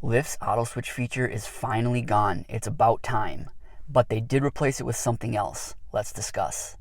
Lyft's auto switch feature is finally gone. It's about time. But they did replace it with something else. Let's discuss.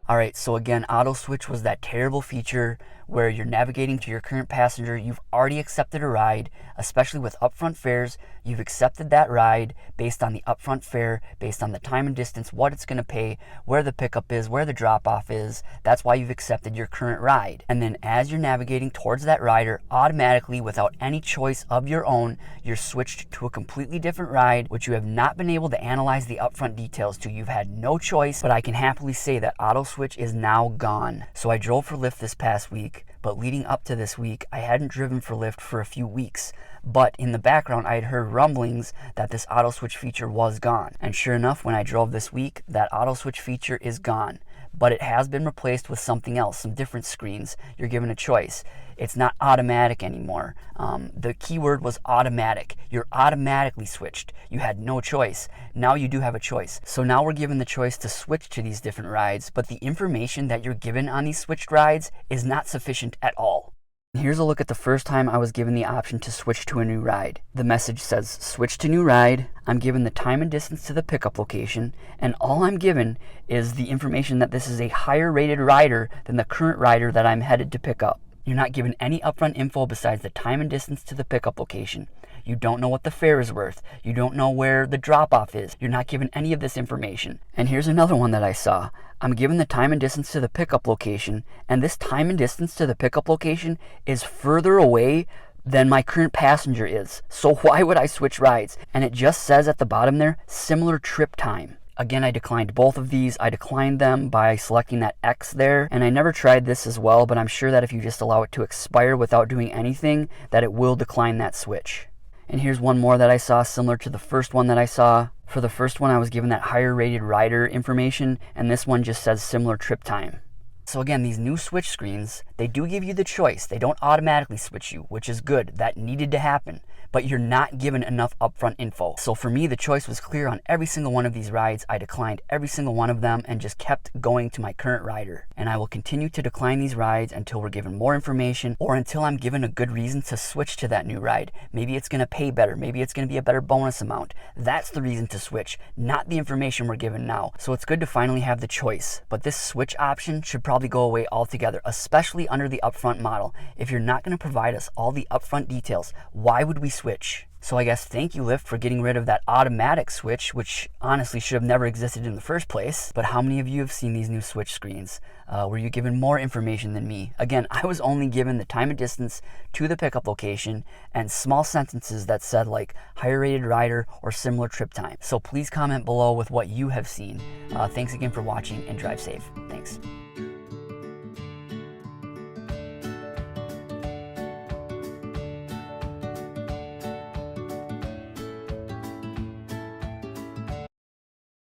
All right, so again, auto switch was that terrible feature where you're navigating to your current passenger. You've already accepted a ride, especially with upfront fares. You've accepted that ride based on the upfront fare, based on the time and distance, what it's going to pay, where the pickup is, where the drop-off is. That's why you've accepted your current ride. And then as you're navigating towards that rider, automatically, without any choice of your own, you're switched to a completely different ride, which you have not been able to analyze the upfront details to. You've had no choice, but I can happily say that auto switch is now gone. So I drove for Lyft this past week, but leading up to this week, I hadn't driven for Lyft for a few weeks. But in the background, I had heard rumblings that this auto switch feature was gone. And sure enough, when I drove this week, that auto switch feature is gone. But it has been replaced with something else, some different screens. You're given a choice. It's not automatic anymore. The keyword was automatic. You're automatically switched. You had no choice. Now you do have a choice. So now we're given the choice to switch to these different rides, but the information that you're given on these switched rides is not sufficient at all. Here's a look at the first time I was given the option to switch to a new ride. The message says, switch to new ride. I'm given the time and distance to the pickup location, and all I'm given is the information that this is a higher rated rider than the current rider that I'm headed to pick up. You're not given any upfront info besides the time and distance to the pickup location. You don't know what the fare is worth. You don't know where the drop-off is. You're not given any of this information. And here's another one that I saw. I'm given the time and distance to the pickup location, and this time and distance to the pickup location is further away than my current passenger is. So why would I switch rides? And it just says at the bottom there, similar trip time. Again, I declined both of these. I declined them by selecting that X there, and I never tried this as well, but I'm sure that if you just allow it to expire without doing anything, that it will decline that switch. And here's one more that I saw similar to the first one that I saw. For the first one, I was given that higher rated rider information, and this one just says similar trip time. So again, these new switch screens, they do give you the choice. They don't automatically switch you, which is good. That needed to happen. But you're not given enough upfront info. So for me, the choice was clear on every single one of these rides. I declined every single one of them and just kept going to my current rider. And I will continue to decline these rides until we're given more information or until I'm given a good reason to switch to that new ride. Maybe it's going to pay better. Maybe it's going to be a better bonus amount. That's the reason to switch, not the information we're given now. So it's good to finally have the choice. But this switch option should probably go away altogether, especially under the upfront model. If you're not going to provide us all the upfront details, why would we switch? So I guess thank you, Lyft, for getting rid of that automatic switch, which honestly should have never existed in the first place. But how many of you have seen these new switch screens? Were you given more information than me? Again, I was only given the time and distance to the pickup location and small sentences that said like higher rated rider or similar trip time. So please comment below with what you have seen. Thanks again for watching and drive safe. Thanks.